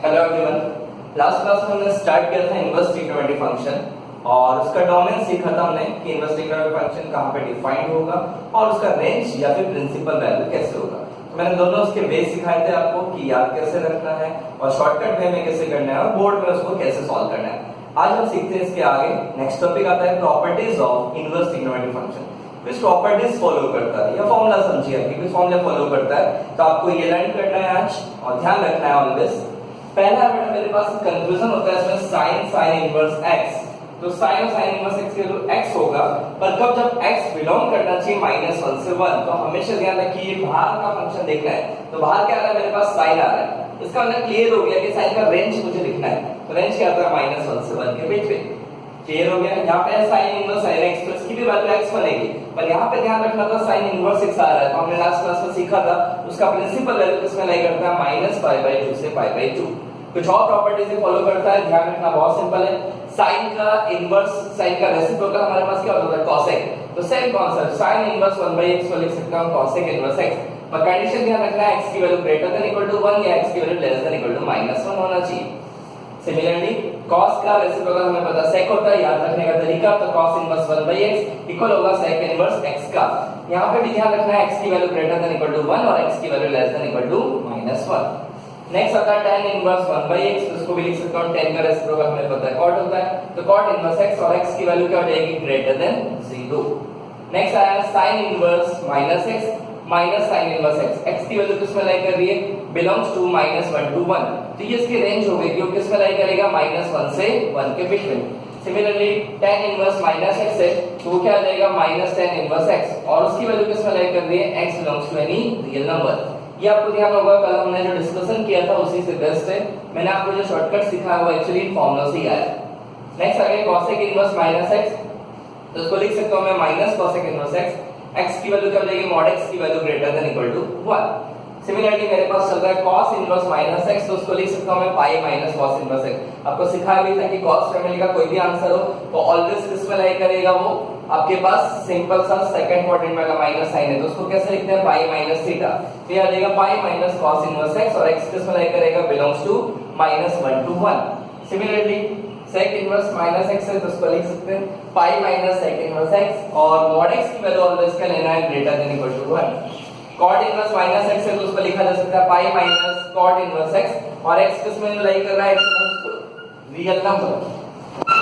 Hello everyone. Last class में हमने start किया था इनवर्स ट्रिग्नोमेट्री फंक्शन और उसका डोमेन सीखा था हमने कि इनवर्स ट्रिग्नोमेट्री फंक्शन कहां पे डिफाइंड होगा और उसका रेंज या फिर प्रिंसिपल वैल्यू कैसे होगा। तो मैंने दोनों उसके बेस सिखाए थे आपको कि याद कैसे रखना है और शॉर्टकट वे में कैसे करना है और बोर्ड में उसको कैसे सॉल्व करना है। आज हम सीखते हैं इसके आगे। नेक्स्ट टॉपिक आता है properties of inverse trigonometry function. किस प्रॉपर्टीज फॉलो करता है या फॉर्मूला समझिए कि किस फॉर्मूला फॉलो करता है। तो आपको ये लर्न करना है आज और ध्यान रखना है ऑलवेज। पहला बेटा मेरे पास कंफ्यूजन होता है इसमें sin इनवर्स x। तो sin और sin इनवर्स x की वैल्यू x होगा, पर कब जब x बिलोंग करना चाहिए -1 से 1। तो हमेशा ध्यान रखिए ये बाहर का फंक्शन देखना है। तो बाहर क्या आ रहा है, मेरे पास sin आ रहा है। इसका मतलब क्लियर हो गया कि sin का रेंज मुझे लिखना है। तो रेंज क्या आता है -1 से 1 के बीच में। क्लियर हो गया। यहाँ पे sin inverse sin x plus की भी वैल्यू x बनेगी, पर यहाँ पे ध्यान रखना था sin इनवर्स x आ रहा है। तो हमने लास्ट क्लास में सीखा था उसका प्रिंसिपल वैल्यू किसमें लाई करता है -π/2 से π/2। कुछ और प्रॉपर्टीज से फॉलो करता है, ध्यान रखना बहुत सिंपल है। sin का इनवर्स sin का रेसिप्रोकल हमारे पास क्या होता है cosec। तो same concept sin inverse 1/x को लिख सकता हूं cosec इनवर्स x, पर कंडीशन ध्यान रखना है x की value greater than equal to 1 या x की value less than equal to -1 होना चाहिए। सिमिलरली cos का रेसिप्रोकल हमें पता sec होता है, याद रखने का तरीका। तो cos इनवर्स 1/x इक्वल होगा sec इनवर्स x का। यहां पे भी ध्यान रखना है x की value greater than equal to 1 और x की value less than equal to -1। Next आता है tan इनवर्स 1/x। तो इसको भी लिख सकता हूं tan का रेसिप्रोकल हमें पता है cot होता है। तो cot इनवर्स x और x की वैल्यू क्या हो जाएगी ग्रेटर देन 0। नेक्स्ट आया sin inverse -x minus sin inverse x। x की वैल्यू किसमें लाई कर रही है, बिलोंग्स टू -1 to 1। तो ये इसकी रेंज हो गई कि वो किसमें लाई करेगा -1 से 1 के बीच में। सिमिलरली tan इनवर्स -x है तो वो क्या आ जाएगा -tan इनवर्स x और उसकी वैल्यू किसमें लाई कर रही है x belongs to any real number. ये आपको ध्यान होगा, कल हमने जो डिस्कशन किया था उसी से बेस्ट है। मैंने आपको जो शॉर्टकट सिखाया वो एक्चुअली इन फॉर्मूला से ही आया। नेक्स्ट आ गया cosec इनवर्स -x। तो इसको लिख सकता हूं मैं -cosec इनवर्स x। x की वैल्यू क्या हो जाएगी mod x की value greater than equal to 1। Similarly मेरे पास चल रहा है cos इनवर्स -x। तो उसको लिख सकता हूं मैं पाई माइनस cos इनवर्स x। आपको सिखाया भी था कि cos फैमिली का कोई भी आंसर हो तो ऑलवेज किसमें लाई करेगा, वो आपके पास सिंपल सा सेकंड क्वाड्रेंट में का माइनस साइन है तो उसको कैसे लिखते हैं पाई माइनस थीटा। तो ये आ जाएगा pi minus cos inverse x और x किसमें लाई करेगा belongs to -1 to 1। Similarly sec inverse -x है तो उसको लिख सकते हैं pi minus sec inverse x और mod x की वैल्यू ऑलवेज क्या लेना है greater than equal to 1। cot inverse -x है तो उसको लिखा जा सकता है pi minus cot inverse x और x किसमें लाई कर रहा है x belongs to real number.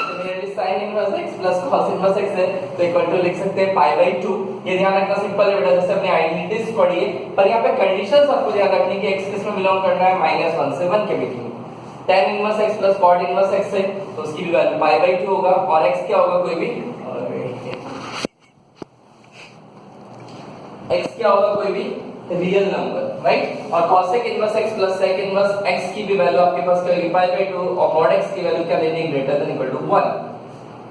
Similarly sin inverse x plus cos inverse x है तो इक्वल टू लिख सकते हैं π/2। ये ध्यान रखना सिंपल है बेटा, जैसे अपनी आइडेंटिटीज पढ़ी है, पर यहां पे कंडीशंस आपको ध्यान रखनी कि x किसमें बिलोंग करना है -1 से 1 के बीच में। tan inverse x plus cot inverse x है तो उसकी भी वैल्यू π/2 होगा और x क्या होगा कोई भी x क्या होगा कोई भी रियल नंबर, राइट। और cosec inverse x plus sec inverse x की भी वैल्यू आपके पास क्या होगी π/2 और mod x की वैल्यू क्या लेनी है greater than equal to 1।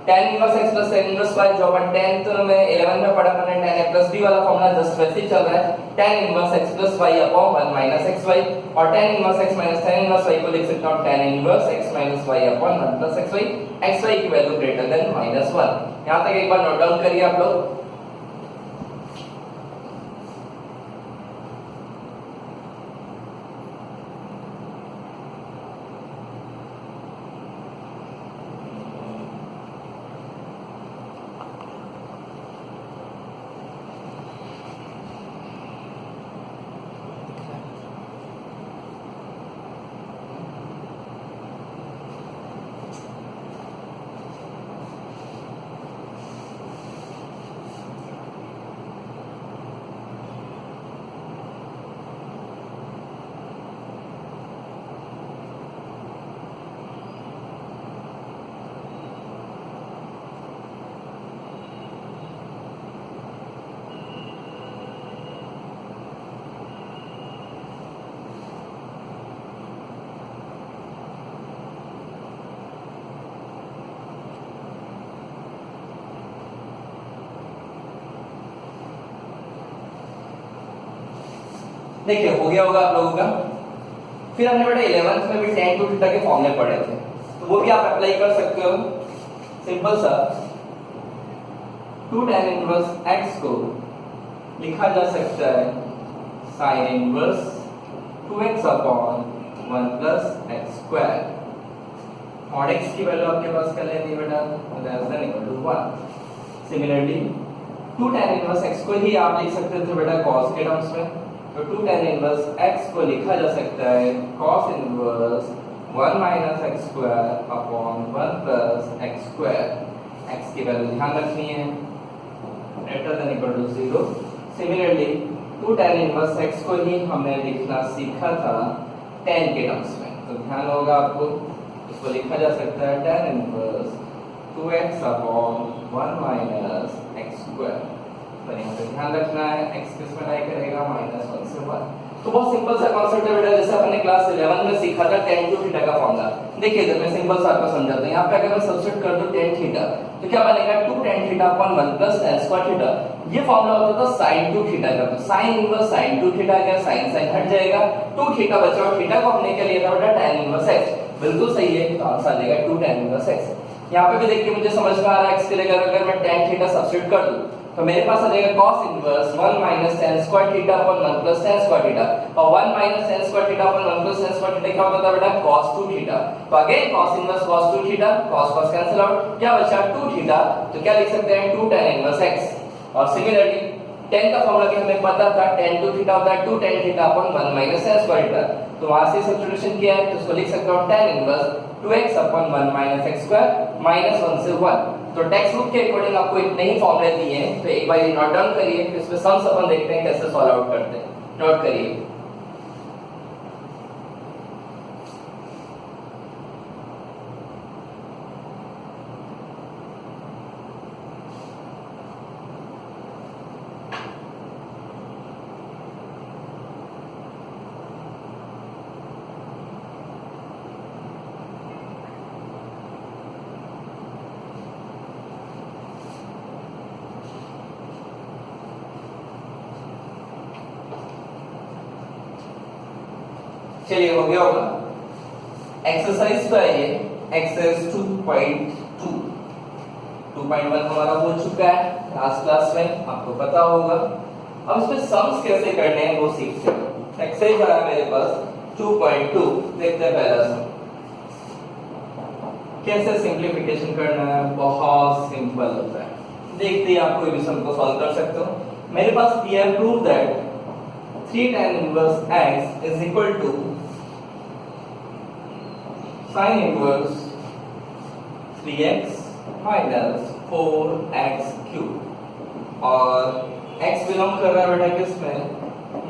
tan inverse x plus tan inverse y जो अपन 10 तो में 11 में पढ़ा मैंने tan a प्लस b वाला फॉर्मूला जस्ट वैसे ही चल रहा है। tan inverse x plus y upon 1 minus xy और tan inverse x minus tan inverse y को लिख सकता हूं tan inverse x minus y upon 1 plus xy। xy की वैल्यू ग्रेटर देन -1। यहां तक एक बार नोट डाउन करिए आप लोग। देखिए हो गया होगा आप लोगों का। फिर हमने बेटा 11th में भी tan to थीटा के फॉर्मूले पढ़े थे तो वो भी आप अप्लाई कर सकते हो। सिंपल सा 2 tan इनवर्स x को लिखा जा सकता है sin inverse 2x upon 1 plus x square और x की वैल्यू आपके पास क्या लेनी है बेटा, less than equal to 1। Similarly 2 tan inverse x को ही आप लिख सकते थे बेटा cos के टर्म्स में, तो 2 tan इनवर्स x को लिखा जा सकता है cos inverse 1 minus x square upon 1 plus x square. x की वैल्यू ध्यान रखनी है greater than equal to 0। Similarly 2 tan inverse x को ही हमने लिखना सीखा था tan के टर्म्स में, तो ध्यान होगा आपको इसको लिखा जा सकता है tan inverse 2x upon 1 minus x square. पर यहाँ पे ध्यान रखना है x किस में लाई करेगा, -1 से 1। तो बहुत सिंपल सा कांसेप्ट है बेटा, जैसे अपने क्लास 11 में सीखा था tan टू थीटा का फॉर्मूला। देखिए इधर मैं सिंपल सा आपको समझाता हूं। यहाँ पे अगर मैं सब्स्टिट्यूट कर दूं tan थीटा तो क्या बनेगा 2 tan theta upon 1 plus tan square theta. ये फॉर्मूला होता था sin 2 थीटा का, तो sin इनवर्स sin 2 थीटा का sin sin हट जाएगा, 2 थीटा बचा और थीटा को हमने क्या लिया था बेटा tan इनवर्स x। बिल्कुल सही है, तो आंसर आ जाएगा 2 tan इनवर्स x। यहाँ पे भी देखिए मुझे समझ में आ रहा है x के लिए अगर मैं tan थीटा सब्स्टिट्यूट कर दूं तो मेरे पास आ जाएगा cos inverse 1 minus tan square theta upon 1 plus tan square theta, और 1 minus tan square theta upon 1 plus tan square theta क्या होता है बेटा cos 2 थीटा। तो again cos inverse cos 2 theta, cos cos cancel out, क्या बचा 2 theta, तो क्या लिख सकते हैं 2 tan इनवर्स x। और सिमिलरली tan का फॉर्मूला भी हमें पता था tan 2 थीटा होता है 2 tan theta upon 1 minus tan square theta, तो वहां से सब्स्टिट्यूशन किया है तो इसको लिख सकते हो tan inverse 2x upon 1 minus x square -1 से 1। तो टेक्स्ट बुक के अकॉर्डिंग आपको इतने ही फॉर्मूले दिए हैं, तो एक बार ये नोट डाउन करिए, फिर इसमें सम्स अपन देखते हैं कैसे सॉल्व आउट करते हैं। नोट करिए चलिए हो गया होगा। एक्सरसाइज तो है ये एक्सरसाइज 2.2 2.1 हमारा हो चुका है लास्ट क्लास में, आपको पता होगा। अब इसमें सम्स कैसे करने हैं वो सीखते हैं। एक्सरसाइज आ रहा है मेरे पास 2.2, देखते हैं पहला सम कैसे सिंप्लीफिकेशन करना है। बहुत सिंपल होता है, देखते ही आप कोई भी सम को सॉल्व कर सकते हो। मेरे पास दिया है prove that 3 tan inverse x is equal to sin inverse 3x minus 4x cube, और x बिलोंग कर रहा है बेटा किसमें,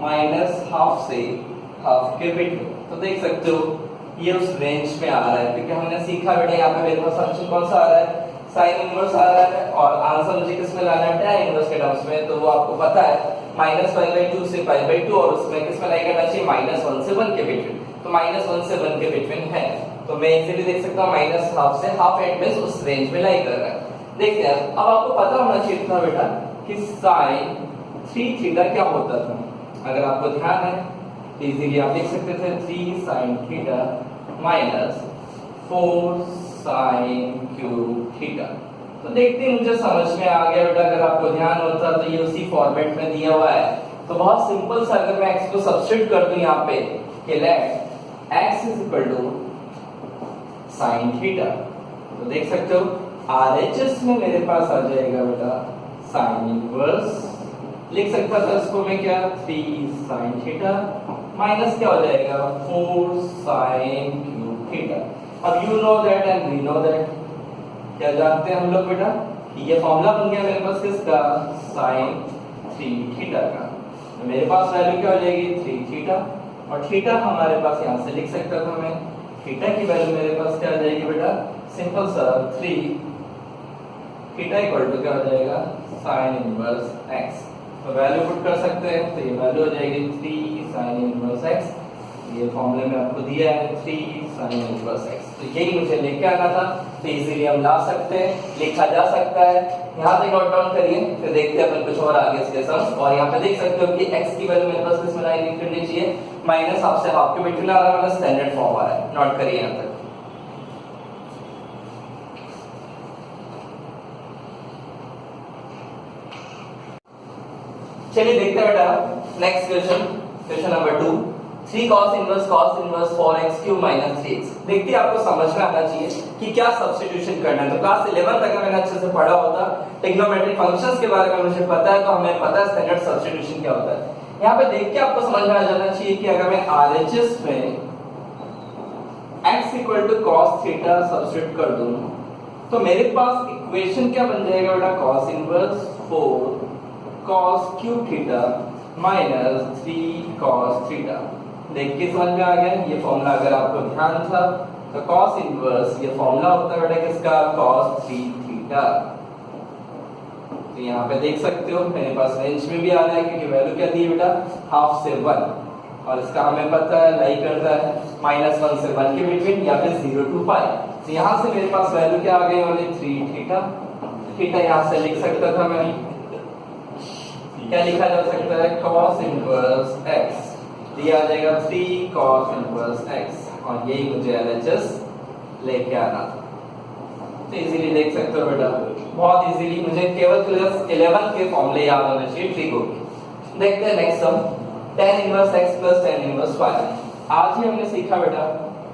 -12 से हाफ के बीच में। तो देख सकते हो ये उस रेंज में आ रहा है, क्योंकि हमने सीखा बेटा यहाँ पे मेरे पास फंक्शन कौन सा आ रहा है, sin इनवर्स आ रहा है, और आंसर मुझे किसमें लाना है, tan इनवर्स के टर्म्स में। तो वो आपको पता है -π/2 से π/2, और उसमें किसमें लाई करना चाहिए, -1 से 1 के बीच में। तो -1 से 1 के बीच में है, तो मैं इजीली देख सकता हूँ -12 से हाफ एट में उस रेंज में लाई कर रहा है। देखते हैं अब आपको पता होना चाहिए था बेटा कि sin 3 थीटा क्या होता था। अगर आपको ध्यान है तो इजीली आप देख सकते थे 3 sin theta minus 4 sin cube theta. तो देखते हैं मुझे समझ में आ गया बेटा, अगर आपको ध्यान होता तो ये उसी फॉर्मेट में दिया हुआ है। तो बहुत सिंपल सा, अगर मैं x को सब्स्टिट्यूट कर दूं यहाँ पे कि let x is equal to sin theta, तो देख सकते हो RHS में मेरे पास आ जाएगा बेटा sin इनवर्स, लिख सकता था इसको मैं क्या 3 sin थीटा माइनस क्या हो जाएगा 4 sin क्यूब थीटा। अब you know that and we know that, क्या जानते हैं हम लोग बेटा कि ये फॉर्मूला बन गया मेरे पास किसका, sin 3 थीटा का। तो मेरे पास वैल्यू क्या हो जाएगी 3 थीटा, और थीटा हमारे पास यहाँ से लिख सकता था मैं, थीटा की वैल्यू मेरे पास क्या आ जाएगी बेटा, सिंपल सा 3 थीटा इक्वल टू क्या हो जाएगा sin इनवर्स x। तो वैल्यू पुट कर सकते हैं, तो ये वैल्यू हो जाएगी 3 sin इनवर्स x। ये फॉर्मूले में आपको दिया है 3 sin इनवर्स x, तो यही मुझे लेके आना था, तो इजीली हम ला सकते हैं, लिखा जा सकता है। यहाँ तक नोट डाउन करिए, फिर देखते हैं अपन कुछ और आगे इसके सम्स। और यहाँ पे देख सकते हो कि x की वैल्यू मेरे पास किसमें लाई करनी चाहिए, -12 से हाफ के बीच में आ रहा है, मतलब स्टैंडर्ड फॉर्म आ रहा है। नोट करिए यहाँ तक। चलिए देखते हैं बेटा next question, question number 2। 3 cos inverse 4x cube minus 3x। देखिए आपको समझ में आना चाहिए कि क्या सब्स्टिट्यूशन करना है। तो क्लास 11 तक मैंने अच्छे से पढ़ा होता, ट्रिग्नोमेट्रिक फंक्शंस के बारे में मुझे पता है, तो हमें पता है स्टैंडर्ड सब्स्टिट्यूशन क्या होता है। यहाँ पे देख के आपको समझ में आ जाना चाहिए कि अगर मैं RHS में x equal to cos theta substitute कर दूं तो मेरे पास इक्वेशन क्या बन जाएगा बेटा, cos inverse 4 cos cube theta minus 3 cos theta. देख के समझ में आ गया ये फॉर्मूला, अगर आपको ध्यान था तो cos इनवर्स ये फॉर्मूला होता है बेटा किसका, cos 3 थीटा। तो यहाँ पे देख सकते हो मेरे पास रेंज में भी आ रहा है क्योंकि वैल्यू क्या दी बेटा, हाफ से 1, और इसका हमें पता है लाई करता है -1 से 1 के बिटवीन या फिर 0 to पाई। तो यहाँ से मेरे पास वैल्यू क्या आ गई वाली 3 थीटा। थीटा यहाँ से लिख सकता था मैं, क्या लिखा जा सकता है, cos इनवर्स x, ये आ जाएगा 3 cos इनवर्स x, और यही मुझे LHS लेके आना था। तो इजीली देख सकते हो बेटा, बहुत इजीली, मुझे केवल क्लास 11 के फॉर्मूले याद होने चाहिए ट्रिक होगी। देखते हैं next sum, tan inverse x plus tan inverse y। आज ही हमने सीखा बेटा,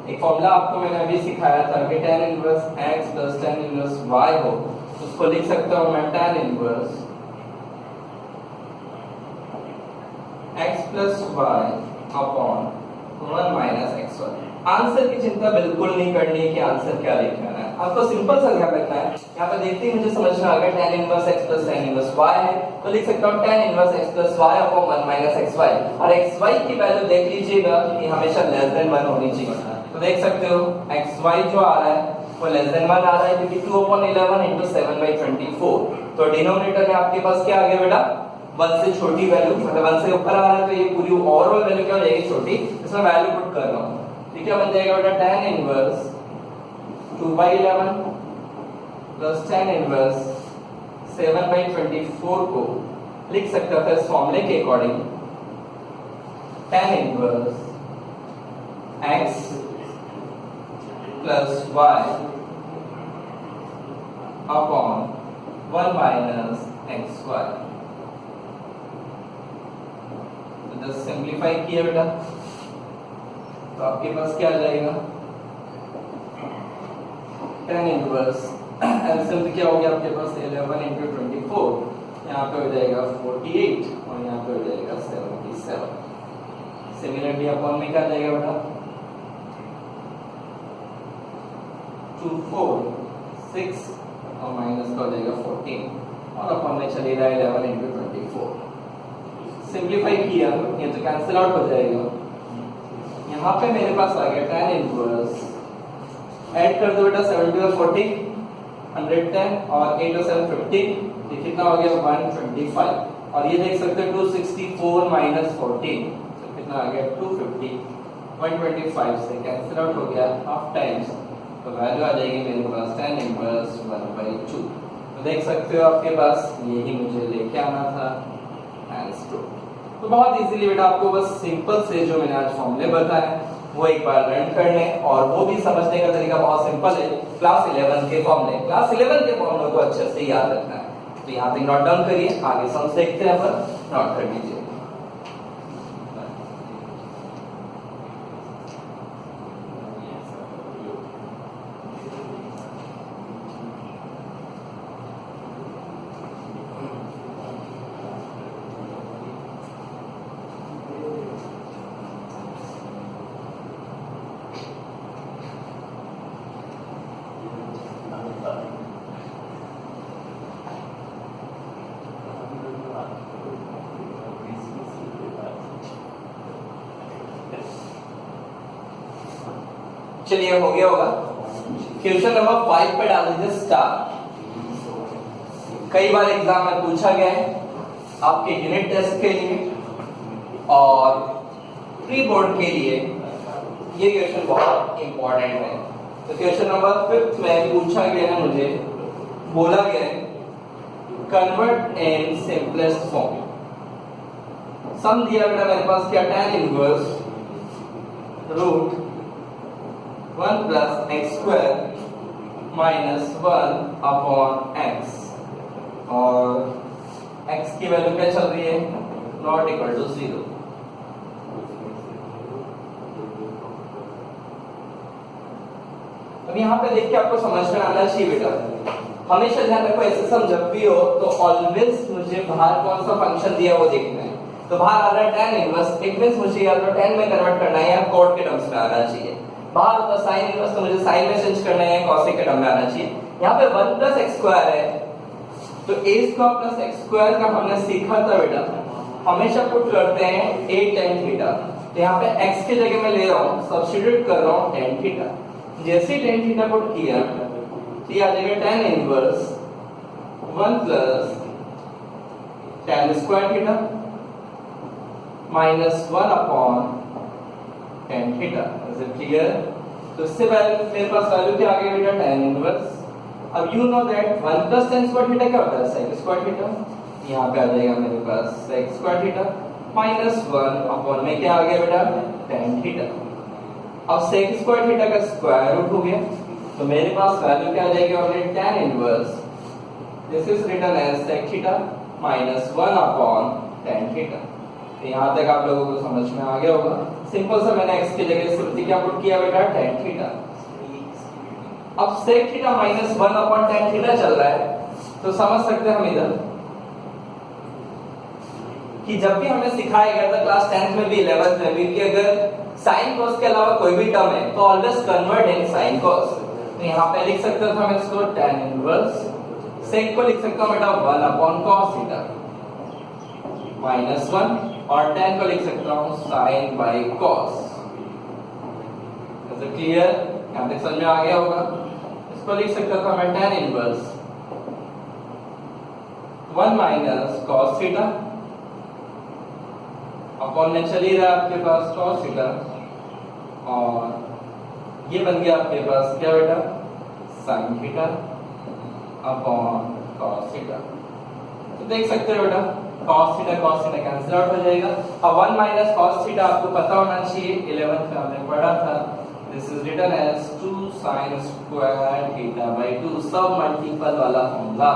एक फॉर्मूला आपको मैंने अभी सिखाया था कि tan inverse x plus tan inverse y हो, उसको लिख सकता हूं मैं tan inverse x plus y upon 1 minus xy। Answer की चिंता बिल्कुल नहीं करनी है कि आंसर क्या लिखना है, आपको सिंपल सा ध्यान रखना है। यहाँ पे देखते ही मुझे समझ में आ गया tan inverse x plus tan inverse y है, तो लिख सकता हूँ tan inverse x plus y upon 1 minus xy। और xy की वैल्यू देख लीजिएगा कि हमेशा लेस देन 1 होनी चाहिए। तो देख सकते हो xy जो आ रहा है वो लेस देन 1 आ रहा है क्योंकि 2 अपॉन 11 into 7/24। तो डिनोमिनेटर में आपके पास क्या आ गया बेटा, 1 से छोटी वैल्यू, मतलब 1 से ऊपर आ रहा है तो ये पूरी ओवरऑल वैल्यू क्या हो जाएगी, छोटी। इसमें वैल्यू पुट कर रहा हूं, तो क्या बन जाएगा बेटा, tan inverse 2/11 plus tan inverse 7/24 को लिख सकता था इस फॉर्मूले के according tan inverse x plus y upon 1 minus xy। Just simplify किया बेटा तो आपके पास क्या आ जाएगा, tan इनवर्स एलसीएम क्या हो गया आपके पास 11 into 24, यहाँ पे हो जाएगा 48 और यहाँ पे हो जाएगा 77। सिमिलरली अपॉन में क्या आ जाएगा बेटा 2 4 6 और माइनस का हो जाएगा 14 और अपॉन में चलेगा 11 into 24। सिंपलीफाई किया ये तो कैंसिल आउट हो जाएगा। यहाँ पे मेरे पास आ गया tan इनवर्स, ऐड कर दो बेटा 70 और 40 110 और 8 और 7 50, ये कितना हो गया 125। और ये देख सकते हो 264 माइनस 14 तो कितना आ गया 250। 125 से कैंसिल आउट हो गया हाफ टाइम्स, तो वैल्यू आ जाएगी मेरे पास tan इनवर्स 1/2। तो देख सकते हो आपके पास यही मुझे लेके आना था आंसर। तो बहुत इजीली बेटा आपको बस सिंपल से जो मैंने आज फॉर्मूले बताए वो एक बार लर्न करने, और वो भी समझने का तरीका बहुत सिंपल है। क्लास 11 के फॉर्मूले, क्लास 11 के फॉर्मूले को अच्छे से याद रखना है। तो यहाँ तक नोट डाउन करिए, आगे सम देखते हैं पर नोट कर लीजिए। चलिए हो गया होगा। क्वेश्चन नंबर 5 पे डाल दीजिए स्टार। कई बार एग्जाम में पूछा गया है आपके यूनिट टेस्ट के लिए और प्री बोर्ड के लिए, ये क्वेश्चन बहुत इंपॉर्टेंट है। तो क्वेश्चन नंबर 5 में पूछा गया है, मुझे बोला गया है convert in simplest form. Sum दिया बेटा मेरे पास क्या, tan inverse root 1 plus x square minus 1 upon x, और x की वैल्यू क्या चल रही है, नॉट इक्वल टू 0। अब यहाँ पे देख के आपको समझ में आना चाहिए बेटा, हमेशा ध्यान रखो ऐसे सम जब भी हो तो ऑलवेज मुझे बाहर कौन सा फंक्शन दिया वो देखना है। तो बाहर आ रहा है tan इनवर्स, इट मींस मुझे या तो tan में कन्वर्ट करना है या cot के टर्म्स में आना चाहिए। बाहर होता sin इनवर्स तो मुझे sin में चेंज करना है या cos के टर्म में आना चाहिए। यहाँ पे 1 + x² है तो a² + x² का हमने सीखा था बेटा, हमेशा पुट करते हैं a tan थीटा। तो यहाँ पे x की जगह मैं ले रहा हूँ, सब्स्टिट्यूट कर रहा हूँ tan थीटा। जैसे ही tan थीटा पुट किया तो ये आ जाएगा tan inverse 1 + tan square theta minus 1 tan theta. Is it clear? तो इससे पहले मेरे पास वैल्यू क्या आ गई बेटा tan इनवर्स। अब you know that 1 + tan square theta क्या होता है sec स्क्वायर थीटा। यहाँ पे आ जाएगा मेरे पास sec स्क्वायर थीटा माइनस 1 में क्या आ गया बेटा tan थीटा। अब sec स्क्वायर थीटा का स्क्वायर रूट हो गया तो मेरे पास वैल्यू क्या आ जाएगी already tan inverse this is written as sec theta minus 1 tan theta. तो यहाँ तक आप लोगों को समझ में आ गया होगा। सिंपल सा मैंने x की जगह सिर्फ क्या पुट किया बेटा tan थीटा। अब sec theta minus 1 tan theta चल रहा है तो समझ सकते हैं हम इधर कि जब भी हमें सिखाया गया था क्लास 10th में भी 11th में भी कि अगर sin cos के अलावा कोई भी टर्म है तो always convert in sin cos। तो यहाँ पे लिख सकते थे हम इसको tan इनवर्स, sec को लिख सकता हूँ बेटा 1 cos थीटा माइनस 1 और tan को लिख सकता हूँ sin by cos। Is it clear? यहाँ तक समझ में आ गया होगा। इसको लिख सकता था मैं tan inverse 1 - cos theta upon में चल ही रहा है आपके पास cos थीटा और ये बन गया आपके पास क्या बेटा sin theta upon cos theta. तो देख सकते हो बेटा cos थीटा कैंसिल आउट हो जाएगा। अब 1 - cos थीटा आपको पता होना चाहिए, 11th में हमने पढ़ा था। This is written as 2 sin square theta by 2 सब मल्टीपल वाला फॉर्मूला।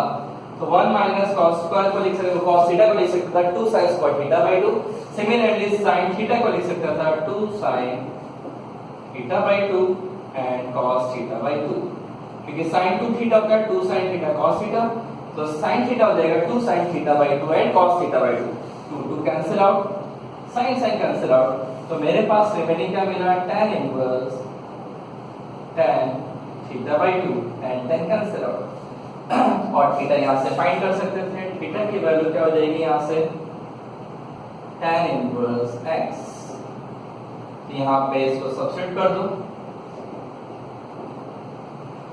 तो 1 - cos स्क्वायर को लिख सकते हो, cos थीटा को लिख सकते था 2 sin square theta by 2। Similarly sin theta को लिख सकता था 2 sin theta by 2 and cos theta by 2, क्योंकि sin 2 थीटा का 2 sin थीटा cos थीटा तो sin थीटा हो जाएगा 2 sin theta by 2 and cos theta by 2। 2 cancel out, sin cancel out, तो मेरे पास रिमेनिंग क्या मिला tan inverse tan theta by 2 and tan cancel out. और थीटा यहाँ से फाइंड कर सकते थे, थीटा की वैल्यू क्या हो जाएगी यहाँ से tan इनवर्स x। यहाँ पे इसको सब्स्टिट्यूट कर दो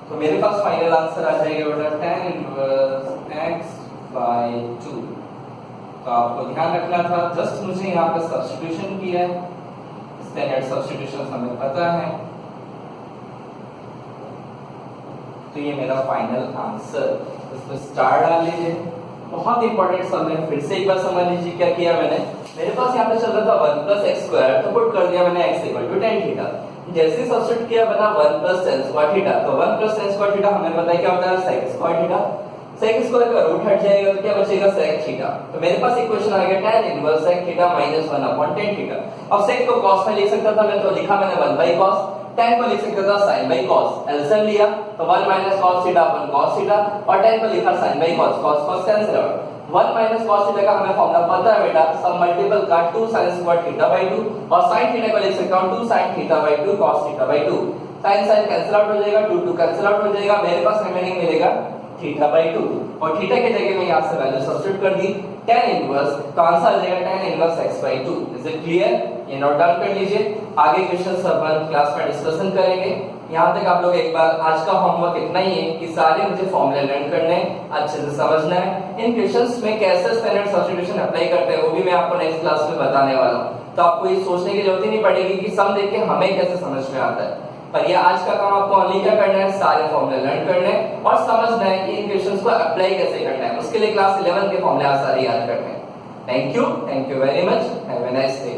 तो मेरे पास फाइनल आंसर आ जाएगा बेटा tan इनवर्स x बाय 2। तो आपको ध्यान रखना था, जस्ट मुझे यहाँ पे सब्स्टिट्यूशन किया है, स्टैंडर्ड सब्स्टिट्यूशन हमें पता है। तो ये मेरा फाइनल आंसर, इसमें स्टार डाल लीजिए। बहुत इंपॉर्टेंट सम है, फिर से एक बार समझ लीजिए क्या किया मैंने। मेरे पास यहाँ पे चल रहा था 1 + x² तो पुट कर दिया मैंने x = tan थीटा। जैसे सब्स्टिट्यूट किया बना 1 + tan स्क्वायर थीटा। तो 1 + tan स्क्वायर थीटा हमें पता है क्या होता है sec square theta. sec square का रूट हट जाएगा तो क्या बचेगा sec थीटा। तो मेरे पास इक्वेशन आ गया tan inverse sec theta minus 1 tan theta. अब sec को cos में लिख सकता था मैं, तो लिखा मैंने 1 cos। tan को लिख सकता था sin cos, एलसीएम लिया तो 1 - cos थीटा अपन cos थीटा और tan को लिखा sin cos, cos cancel out. 1 - cos theta का हमें फॉर्मूला पता है बेटा, सब मल्टीपल का 2 sin स्क्वायर थीटा बाय 2 और sin थीटा को लिख सकता हूं 2 sin theta by 2 cos theta by 2। sin cancel out हो जाएगा, 2 कैंसिल आउट हो जाएगा, मेरे पास रिमेनिंग मिलेगा थीटा बाय 2 और थीटा की जगह में यहां से वैल्यू सब्स्टिट्यूट कर दी tan इनवर्स, तो आंसर आ जाएगा tan inverse x by 2। Is it clear? ये नोट डाउन कर लीजिए, आगे क्वेश्चंस अपन क्लास में डिस्कशन करेंगे। यहाँ तक आप लोग एक बार आज का होमवर्क इतना ही है कि सारे मुझे फॉर्मूले लर्न करने हैं, अच्छे से समझना है। इन क्वेश्चंस में कैसे स्टैंडर्ड सब्स्टिट्यूशन अप्लाई करते हैं वो भी मैं आपको नेक्स्ट क्लास में बताने वाला हूँ। तो आपको ये सोचने की जरूरत ही नहीं पड़ेगी कि सम देख के हमें कैसे समझ में आता है, पर ये आज का काम आपको ओनली क्या करना है, सारे फॉर्मूले लर्न करने हैं और समझना है कि इन क्वेश्चंस को अप्लाई कैसे करना है। उसके लिए क्लास 11 के फॉर्मूले सारे याद करने हैं। Thank you very much, have a nice day.